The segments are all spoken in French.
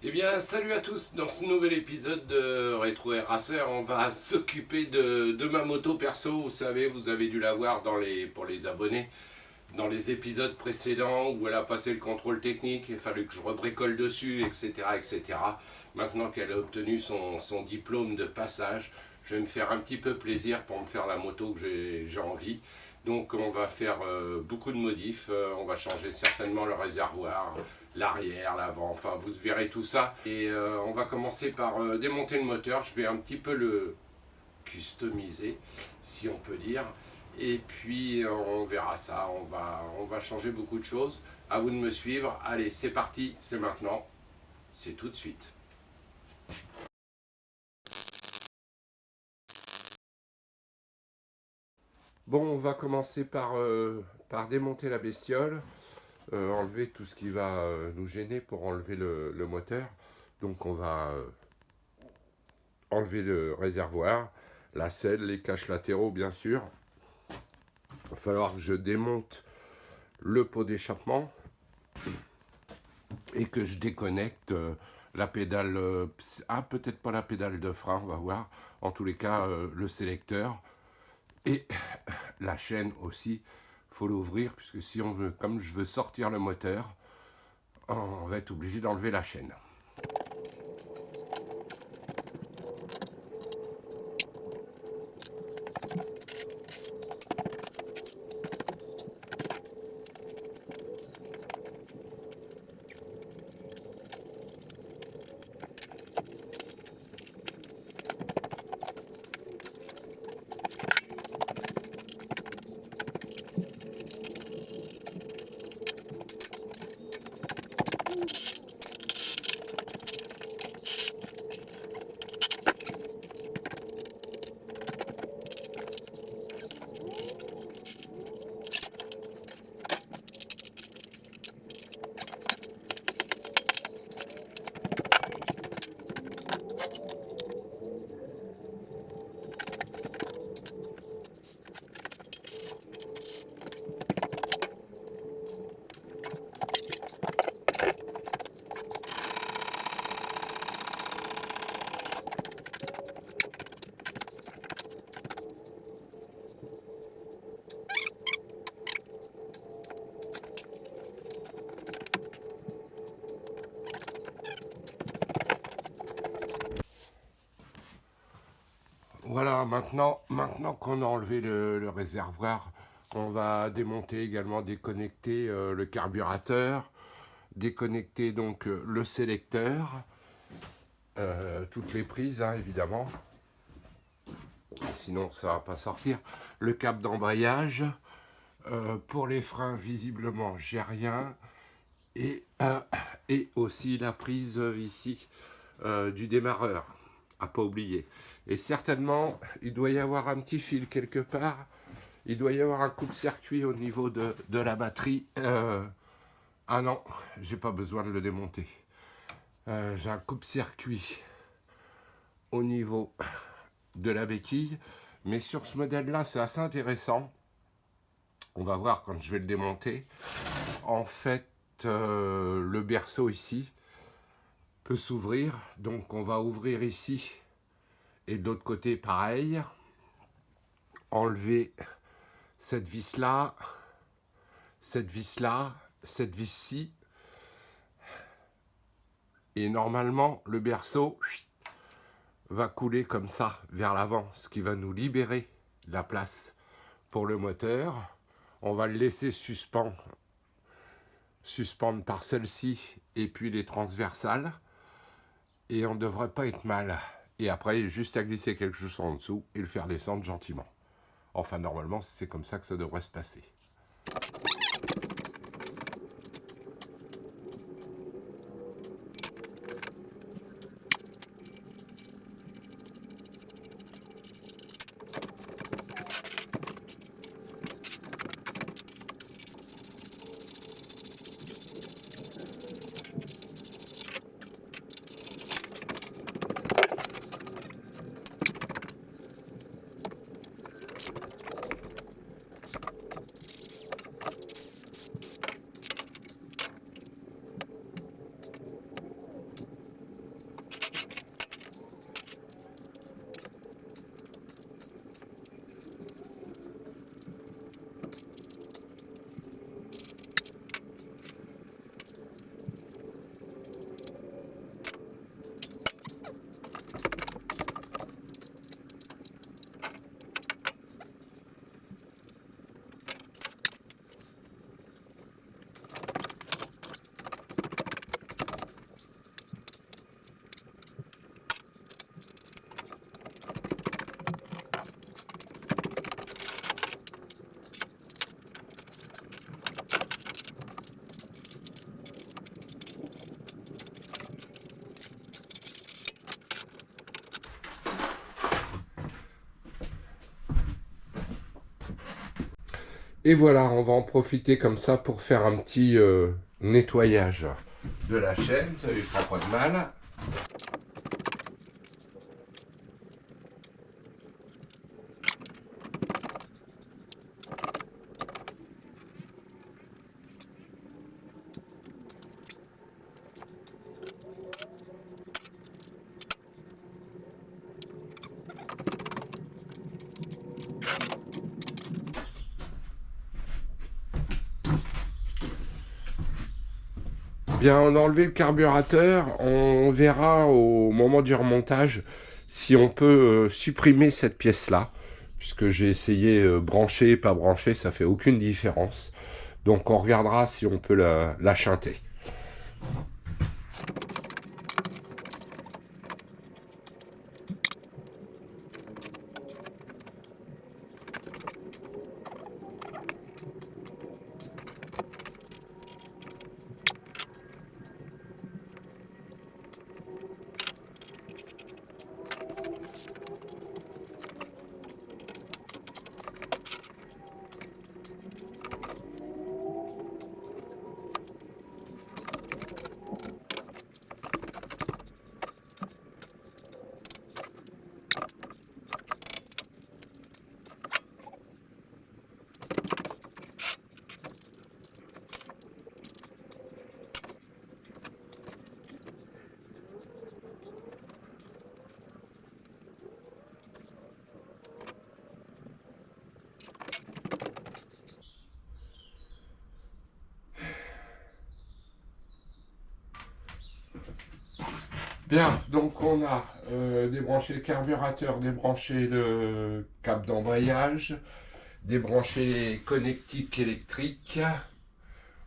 Eh bien, salut à tous. Dans ce nouvel épisode de Retro Air Racer, on va s'occuper de ma moto perso. Vous savez, vous avez dû la voir pour les abonnés dans les épisodes précédents où elle a passé le contrôle technique. Il a fallu que je rebricole dessus, etc. etc. Maintenant qu'elle a obtenu son diplôme de passage, je vais me faire un petit peu plaisir pour me faire la moto que j'ai envie. Donc on va faire beaucoup de modifs, on va changer certainement le réservoir, l'arrière, l'avant, enfin vous verrez tout ça. Et on va commencer par démonter le moteur, je vais un petit peu le customiser, si on peut dire. Et puis on verra ça, on va changer beaucoup de choses. À vous de me suivre, allez c'est parti, c'est maintenant, c'est tout de suite. Bon, on va commencer par démonter la bestiole. Enlever tout ce qui va nous gêner pour enlever le moteur. Donc on va enlever le réservoir, la selle, les caches latéraux bien sûr. Il va falloir que je démonte le pot d'échappement et que je déconnecte la pédale, peut-être pas la pédale de frein, on va voir. En tous les cas, le sélecteur et la chaîne aussi. Faut l'ouvrir puisque si on veut, comme je veux sortir le moteur, on va être obligé d'enlever la chaîne. Voilà, maintenant qu'on a enlevé le réservoir, on va démonter également, déconnecter le carburateur, déconnecter donc le sélecteur, toutes les prises hein, évidemment, sinon ça va pas sortir, le câble d'embrayage, pour les freins visiblement j'ai rien, et aussi la prise ici du démarreur, à pas oublier. Et certainement, il doit y avoir un petit fil quelque part. Il doit y avoir un coupe-circuit au niveau de la batterie. Ah non, j'ai pas besoin de le démonter. J'ai un coupe-circuit au niveau de la béquille. Mais sur ce modèle-là, c'est assez intéressant. On va voir quand je vais le démonter. En fait, le berceau ici peut s'ouvrir. Donc on va ouvrir ici. Et de l'autre côté, pareil. Enlever cette vis-là, cette vis-là, cette vis-ci. Et normalement, le berceau va couler comme ça vers l'avant, ce qui va nous libérer la place pour le moteur. On va le laisser suspendre par celle-ci et puis les transversales. Et on ne devrait pas être mal. Et après, juste à glisser quelque chose en dessous et le faire descendre gentiment. Enfin, normalement, c'est comme ça que ça devrait se passer. Et voilà, on va en profiter comme ça pour faire un petit nettoyage de la chaîne, ça lui fera pas de mal. Bien, on a enlevé le carburateur, on verra au moment du remontage si on peut supprimer cette pièce-là, puisque j'ai essayé brancher, pas brancher, ça fait aucune différence. Donc on regardera si on peut la chanter. Bien, donc on a débranché le carburateur, débranché le câble d'embrayage, débranché les connectiques électriques.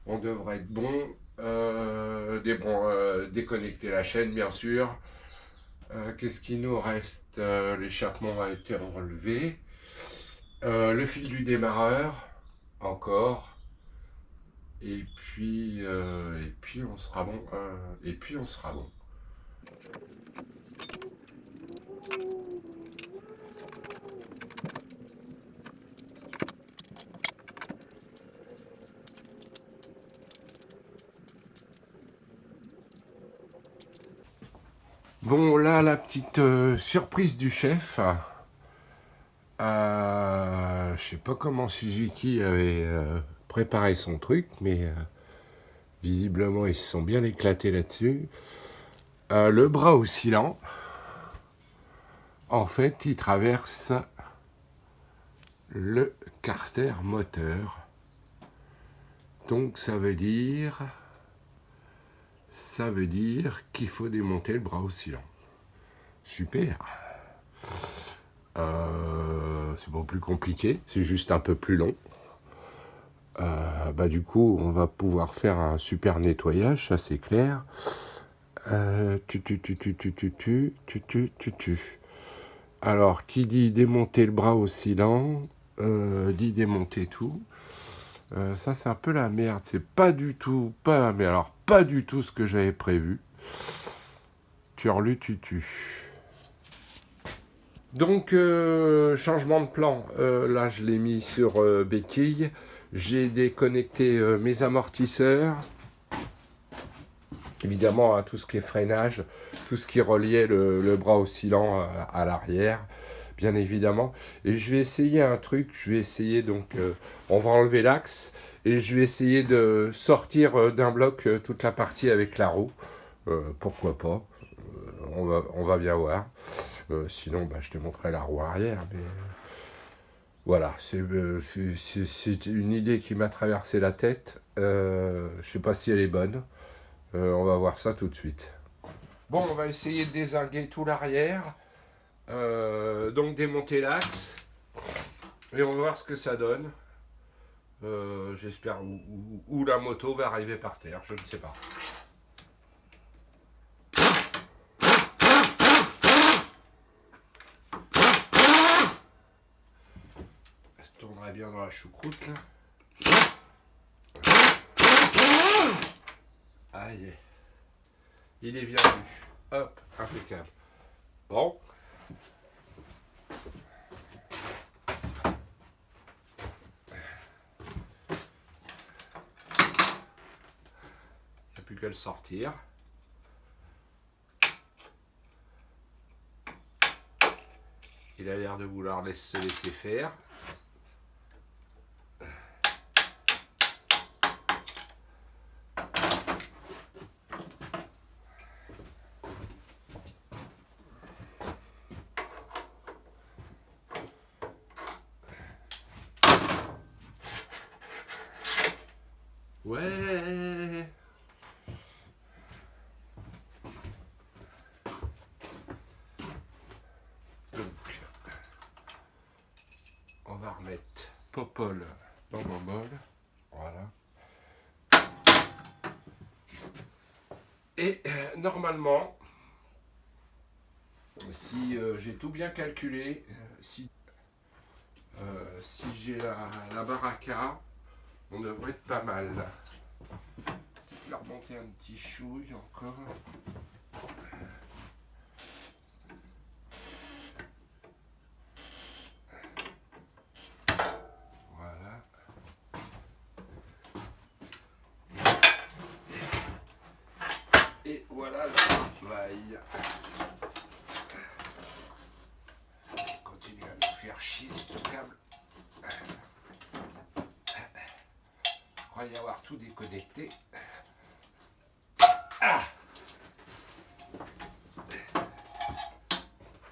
On devrait être bon. Déconnecter la chaîne, bien sûr. Qu'est-ce qu'il nous reste? L'échappement a été enlevé. Le fil du démarreur, encore. Et puis on sera bon. Et puis on sera bon. Bon, là, la petite surprise du chef. Je sais pas comment Suzuki avait préparé son truc, mais visiblement, ils se sont bien éclatés là-dessus. Le bras oscillant, en fait, il traverse le carter moteur. Donc, ça veut dire qu'il faut démonter le bras oscillant. Super. C'est pas plus compliqué, c'est juste un peu plus long. Du coup, on va pouvoir faire un super nettoyage, ça c'est clair. Alors, qui dit démonter le bras oscillant, dit démonter tout. Ça c'est un peu la merde, c'est pas du tout ce que j'avais prévu. Turlututu. Donc, changement de plan. Là, je l'ai mis sur béquille. J'ai déconnecté mes amortisseurs. Évidemment, hein, tout ce qui est freinage, tout ce qui reliait le bras oscillant à l'arrière, bien évidemment. Et je vais essayer un truc. Je vais essayer, donc, on va enlever l'axe. Et je vais essayer de sortir d'un bloc toute la partie avec la roue. Pourquoi pas. On va bien voir. Sinon, je te montrerai la roue arrière. Mais voilà, c'est une idée qui m'a traversé la tête. Je ne sais pas si elle est bonne. On va voir ça tout de suite. Bon, on va essayer de dézinguer tout l'arrière. Donc démonter l'axe. Et on va voir ce que ça donne. J'espère où la moto va arriver par terre. Je ne sais pas. Tournerait bien dans la choucroute là. Aïe. Il est bien vu. Hop, impeccable. Bon. plus qu'à le sortir. Il a l'air de vouloir se laisser faire. Ouais. Donc, on va remettre Popol dans mon bol. Voilà. Et normalement, si j'ai tout bien calculé, si j'ai la baraka, on devrait être pas mal. Je vais remonter un petit chouille encore. Voilà. Et voilà le travail. Continue à nous faire chier ce câble. Je crois y avoir tout déconnecté. Ah!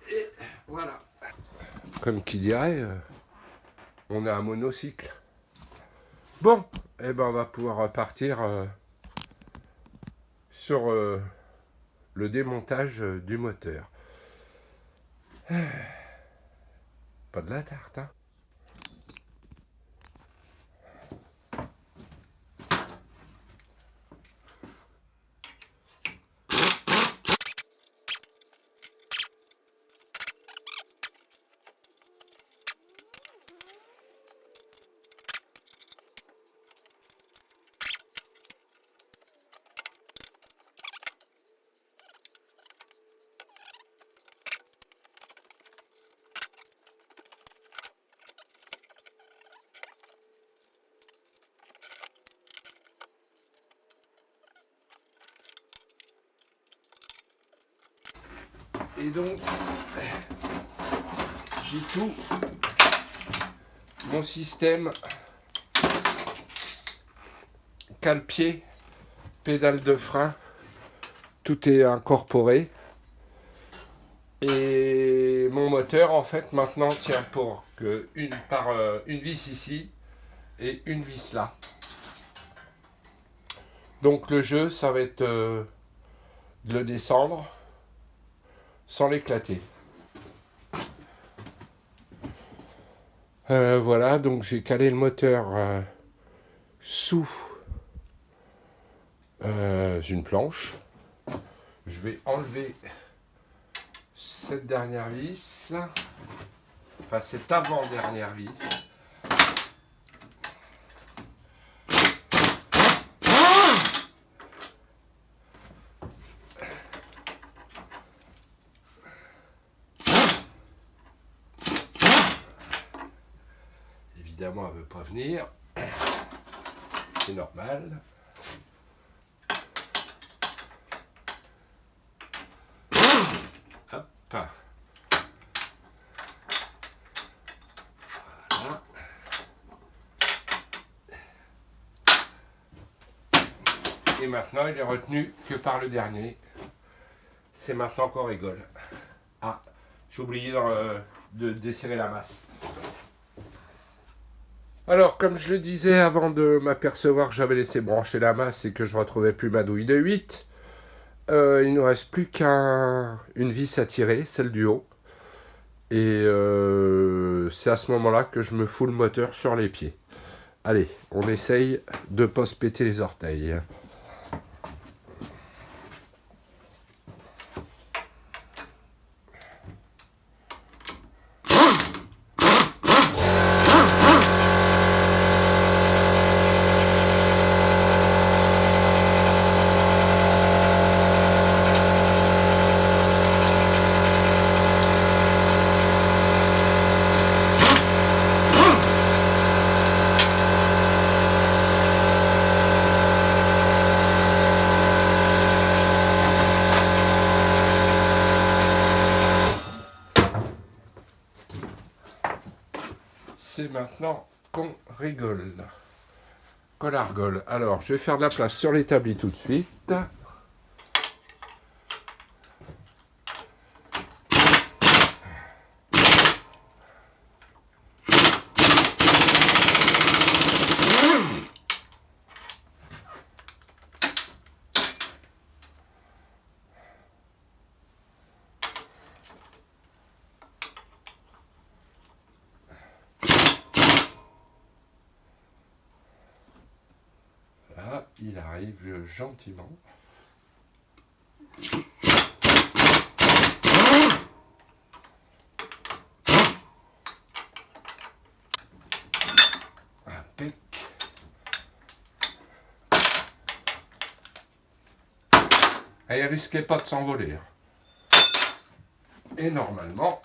Et voilà. Comme qui dirait, on a un monocycle. Bon, eh ben on va pouvoir repartir sur le démontage du moteur. Pas de la tarte, hein. Et donc, j'ai tout mon système cale-pied, pédale de frein, tout est incorporé. Et mon moteur, en fait, maintenant tient pour une vis ici et une vis là. Donc le jeu, ça va être de le descendre sans l'éclater. Voilà, donc j'ai calé le moteur sous une planche. Je vais enlever cette dernière vis, enfin cette avant-dernière vis. Évidemment, elle ne veut pas venir. C'est normal. Hop. Voilà. Et maintenant, il est retenu que par le dernier. C'est maintenant qu'on rigole. Ah, j'ai oublié de desserrer la masse. Alors, comme je le disais avant de m'apercevoir que j'avais laissé brancher la masse et que je ne retrouvais plus ma douille de 8, il ne nous reste plus qu'une vis à tirer, celle du haut. Et c'est à ce moment-là que je me fous le moteur sur les pieds. Allez, on essaye de ne pas se péter les orteils. c'est maintenant qu'on rigole. Qu'on la rigole. Alors, je vais faire de la place sur l'établi tout de suite. Là, il arrive gentiment. Impec. Et il risquait pas de s'envoler. Et normalement,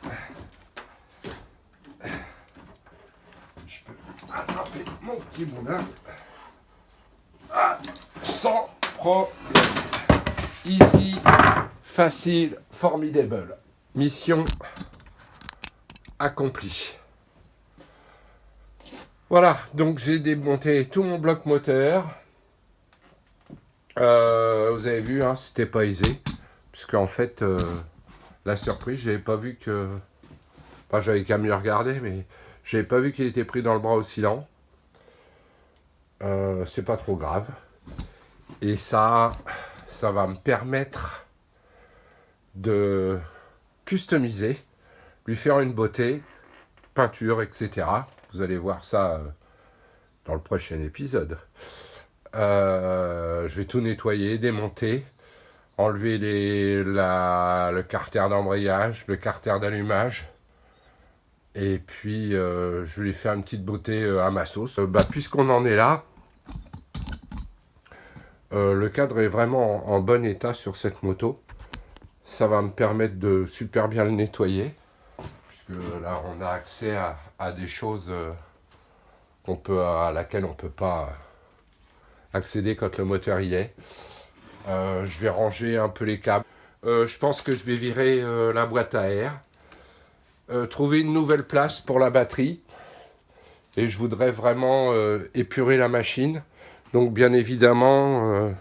je peux attraper mon petit moulin sans problème. Easy, facile, formidable. Mission accomplie. Voilà, donc j'ai démonté tout mon bloc moteur. Vous avez vu, hein, c'était pas aisé. Puisqu'en fait, la surprise, j'avais pas vu que... Enfin, j'avais qu'à mieux regarder, mais j'avais pas vu qu'il était pris dans le bras oscillant. C'est pas trop grave. Et ça va me permettre de customiser, lui faire une beauté, peinture, etc. Vous allez voir ça dans le prochain épisode. Je vais tout nettoyer, démonter, enlever le carter d'embrayage, le carter d'allumage. Et puis, je vais lui faire une petite beauté à ma sauce. Puisqu'on en est là, le cadre est vraiment en bon état sur cette moto. Ça va me permettre de super bien le nettoyer. Puisque là, on a accès à des choses à laquelle on ne peut pas accéder quand le moteur y est. Je vais ranger un peu les câbles. Je pense que je vais virer la boîte à air. Trouver une nouvelle place pour la batterie. Et je voudrais vraiment épurer la machine. Donc bien évidemment,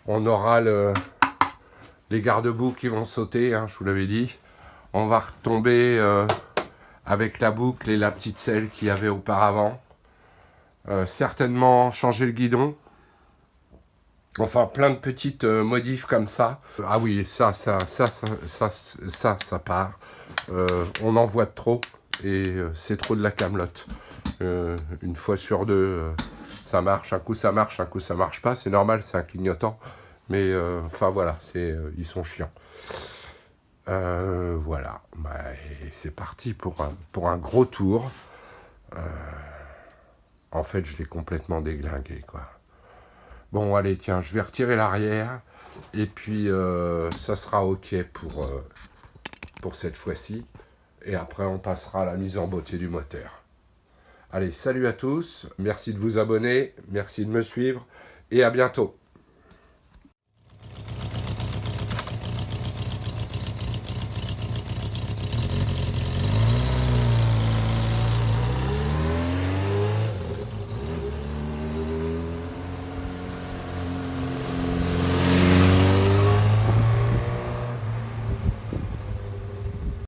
on aura les garde-boue qui vont sauter, hein, je vous l'avais dit. On va retomber avec la boucle et la petite selle qu'il y avait auparavant. Certainement changer le guidon. Enfin, plein de petites modifs comme ça. Ah oui, ça part. On en voit de trop et c'est trop de la camelote. Une fois sur deux, ça marche. Un coup ça marche, un coup ça marche pas. C'est normal, c'est un clignotant. Mais enfin voilà, ils sont chiants. Voilà, c'est parti pour un gros tour. En fait, je l'ai complètement déglingué, quoi. Bon, allez, tiens, je vais retirer l'arrière. Et puis, ça sera OK pour cette fois-ci. Et après, on passera à la mise en beauté du moteur. Allez, salut à tous. Merci de vous abonner. Merci de me suivre. Et à bientôt.